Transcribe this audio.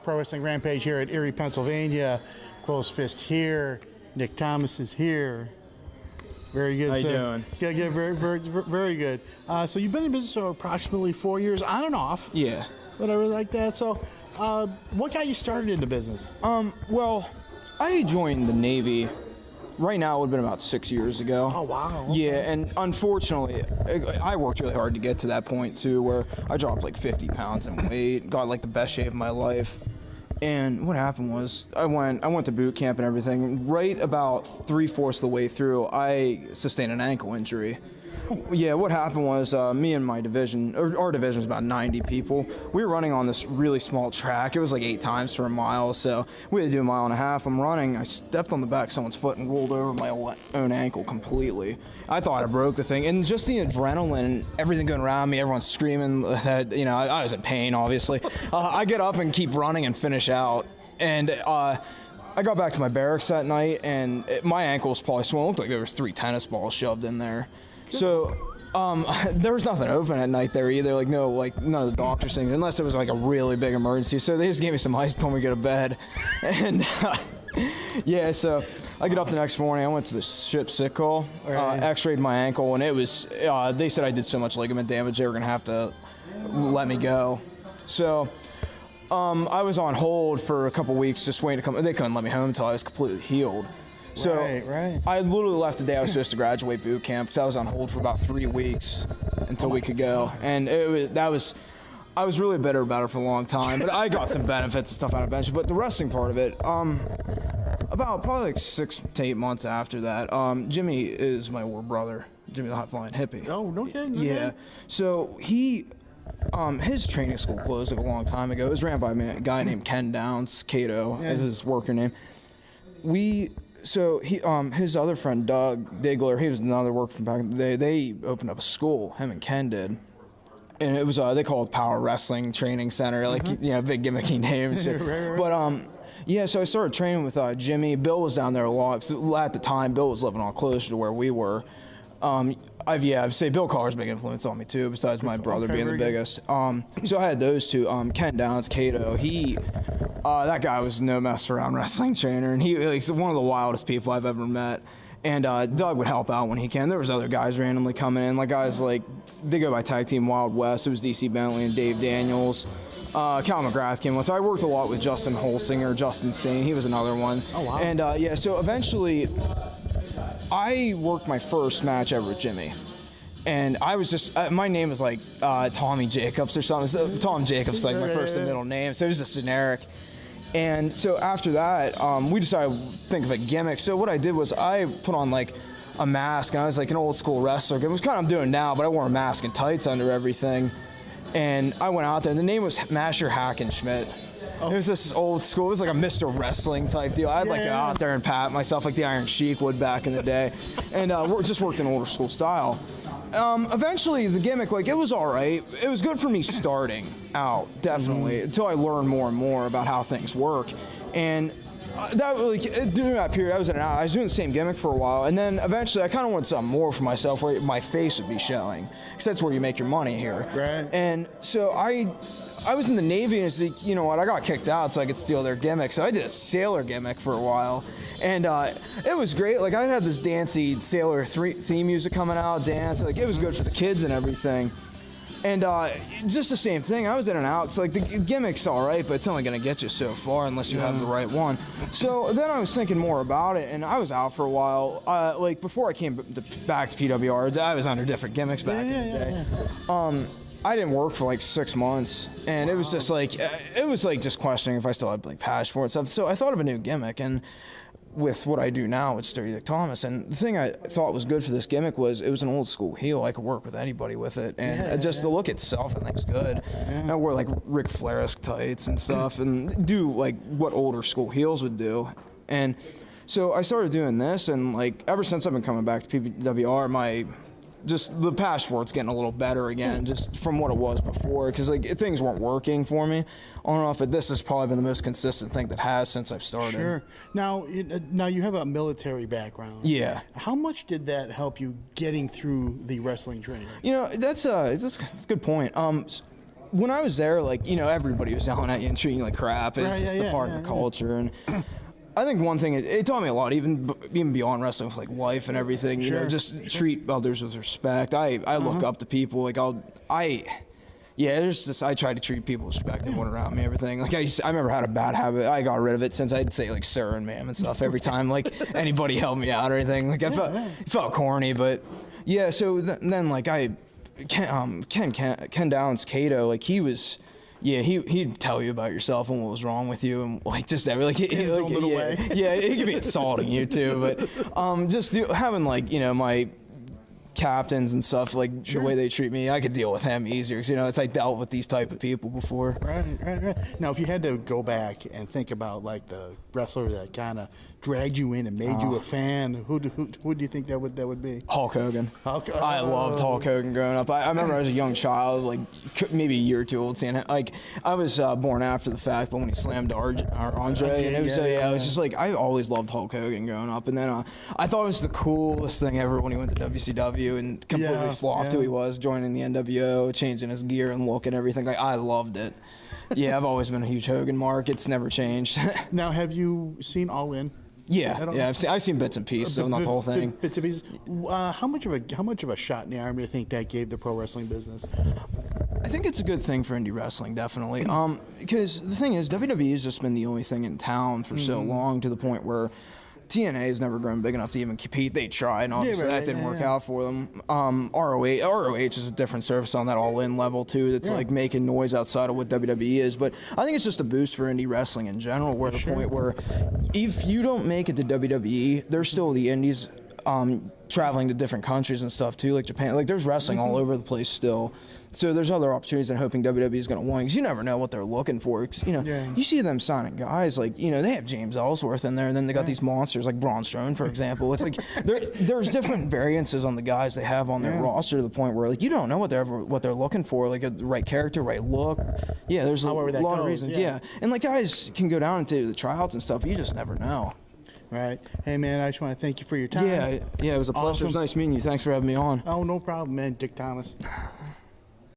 Pro Wrestling Rampage here at Erie, Pennsylvania. Closed Fist here. Nick Thomas is here. Very good, How you sir. doing? Yeah, very good. So you've been in business for approximately 4 years, on and off. Yeah. Whatever like that. So what got you started into business? Well, I joined the Navy. Right now, it would have been about 6 years ago. Oh, wow. Okay. Yeah, and unfortunately, I worked really hard to get to that point, too, where I dropped like 50 pounds in weight, got like the best shape of my life. And what happened was, I went to boot camp and everything. Right about 3/4 of the way through, I sustained an ankle injury. Yeah, what happened was me and my division, our division was about 90 people. We were running on this really small track. It was like 8 times for a mile, so we had to do a mile and a half. I'm running, I stepped on the back of someone's foot and rolled over my own ankle completely. I thought I broke the thing, and just the adrenaline and everything going around me, everyone's screaming, you know, I was in pain, obviously. I get up and keep running and finish out, and I got back to my barracks that night, and my ankle was probably swollen. It looked like there was 3 tennis balls shoved in there. So, there was nothing open at night there either. Like, none of the doctors saying, unless it was like a really big emergency. So they just gave me some ice, told me to go to bed. And, yeah, so I get up the next morning. I went to the ship sick call, x-rayed my ankle, and it was, they said I did so much ligament damage, they were going to have to let me go. So, I was on hold for a couple weeks just waiting to come. They couldn't let me home until I was completely healed. So right. I literally left the day I was supposed to graduate boot camp because I was on hold for about 3 weeks until we could go, and I was really bitter about it for a long time. But I got some benefits and stuff out of bench. But the wrestling part of it, about probably like 6 to 8 months after that, Jimmy is my older brother, Jimmy the Hot Flying Hippie. Oh, no kidding. Yeah. So his training school closed like a long time ago. It was ran by a guy named Ken Downs, Cato is his worker name. So his other friend Doug Diggler, he was another worker from back in the day. They opened up a school, him and Ken did, and it was they call it Power Wrestling Training Center, like you know, big gimmicky name and shit. Right. But yeah, so I started training with Jimmy. Bill was down there a lot. 'Cause at the time, Bill was living on closer to where we were. I'd say Bill Collar's a big influence on me too, besides my brother being the biggest. So I had those two, Ken Downs, Cato. That guy was no mess around wrestling trainer, and he's one of the wildest people I've ever met. And Doug would help out when he can. There was other guys randomly coming in, like guys like, they go by tag team Wild West. It was DC Bentley and Dave Daniels. Cal McGrath came on. So I worked a lot with Justin Holsinger, Justin Sane. He was another one. Oh, wow. And yeah, so eventually I worked my first match ever with Jimmy. And I was just, my name was like Tommy Jacobs or something. So Tom Jacobs, like my first and middle name. So it was just generic. And so after that, we decided to think of a gimmick. So what I did was I put on like a mask, and I was like an old school wrestler. It was kind of I'm doing now, but I wore a mask and tights under everything. And I went out there, and the name was Masher Hackenschmidt. It was this old school, it was like a Mr. Wrestling type deal. I'd like go out there and pat myself like the Iron Sheik would back in the day. And just worked in older school style. Eventually the gimmick, like, it was all right. It was good for me starting out, definitely, until I learned more and more about how things work. And during that period, I was in and out. I was doing the same gimmick for a while, and then eventually I kind of wanted something more for myself where my face would be showing, because that's where you make your money here. Right. And so I was in the Navy, and it's like, you know what, I got kicked out so I could steal their gimmick. So I did a sailor gimmick for a while, and it was great. Like, I had this dancey sailor theme music coming out, dance. Like, it was good for the kids and everything. And just the same thing. I was in and out. It's like the gimmick's all right, but it's only going to get you so far unless you have the right one. So then I was thinking more about it, and I was out for a while. Like, before I came back to PWR, I was under different gimmicks back in the day. I didn't work for like 6 months, and it was just like, just questioning if I still had like passion for it and stuff. So I thought of a new gimmick, and with what I do now with Sturdy Dick Thomas, and the thing I thought was good for this gimmick was it was an old school heel. I could work with anybody with it, and the look itself I think is good. I wore like Ric Flair-esque tights and stuff, and do like what older school heels would do. And so I started doing this, and like ever since I've been coming back to PWR, just the passion for it's getting a little better again, just from what it was before, because like things weren't working for me on and off, but this has probably been the most consistent thing that has since I've started. Sure. Now you have a military background. Yeah. How much did that help you getting through the wrestling training? You know, that's a good point. when I was there, like, you know, everybody was yelling at you and treating you like crap. It's Right, just yeah, a yeah, part yeah, of the yeah. culture. And I think one thing, it taught me a lot, even beyond wrestling, with like life and everything. You know, just treat others with respect. I look up to people. Like yeah, there's just, I try to treat people with respect, everyone around me, everything. Like I remember I had a bad habit. I got rid of it since I'd say like sir and ma'am and stuff every time like anybody helped me out or anything. Like I felt corny, but yeah. So then like Ken Downs, Kato, like he was. Yeah, he'd tell you about yourself and what was wrong with you, and like just every like, In his own little way. Yeah, he could be insulting you too, but just having like, you know, my captains and stuff, like the way they treat me, I could deal with him easier because, you know, it's I dealt with these type of people before. Right. Now, if you had to go back and think about like the wrestler that kind of dragged you in and made you a fan, who do you think that would be? Hulk Hogan. Hogan. I loved Hulk Hogan growing up. I remember I was a young child, like maybe a year or two old, seeing it. Like I was born after the fact, but when he slammed Andre, and it was I was just like, I always loved Hulk Hogan growing up. And then I thought it was the coolest thing ever when he went to WCW and completely flopped who he was, joining the NWO, changing his gear and look and everything. Like I loved it. Yeah, I've always been a huge Hogan mark. It's never changed. Now, have you seen All In? Yeah. I've seen bits and pieces, so not the whole thing. Bits and pieces. How much of a shot in the arm do you think that gave the pro wrestling business? I think it's a good thing for indie wrestling, definitely. Because the thing is, WWE has just been the only thing in town for so long, to the point where TNA has never grown big enough to even compete. They tried, and obviously that didn't work out for them. ROH is a different service on that all-in level too. That's like making noise outside of what WWE is. But I think it's just a boost for indie wrestling in general. Where the point where if you don't make it to WWE, there's still the indies traveling to different countries and stuff too, like Japan. Like there's wrestling all over the place still. So there's other opportunities, and hoping WWE is going to win, because you never know what they're looking for. 'Cause, you know, you see them signing guys like, you know, they have James Ellsworth in there, and then they got these monsters like Braun Strowman, for example. It's like there's different variances on the guys they have on their roster, to the point where like you don't know what they're looking for, like the right character, right look. Yeah, there's a lot of reasons. Yeah, and like guys can go down into the tryouts and stuff, but you just never know. Right. Hey, man, I just want to thank you for your time. Yeah, it was a pleasure. Awesome. It was nice meeting you. Thanks for having me on. Oh, no problem, man. Dick Thomas.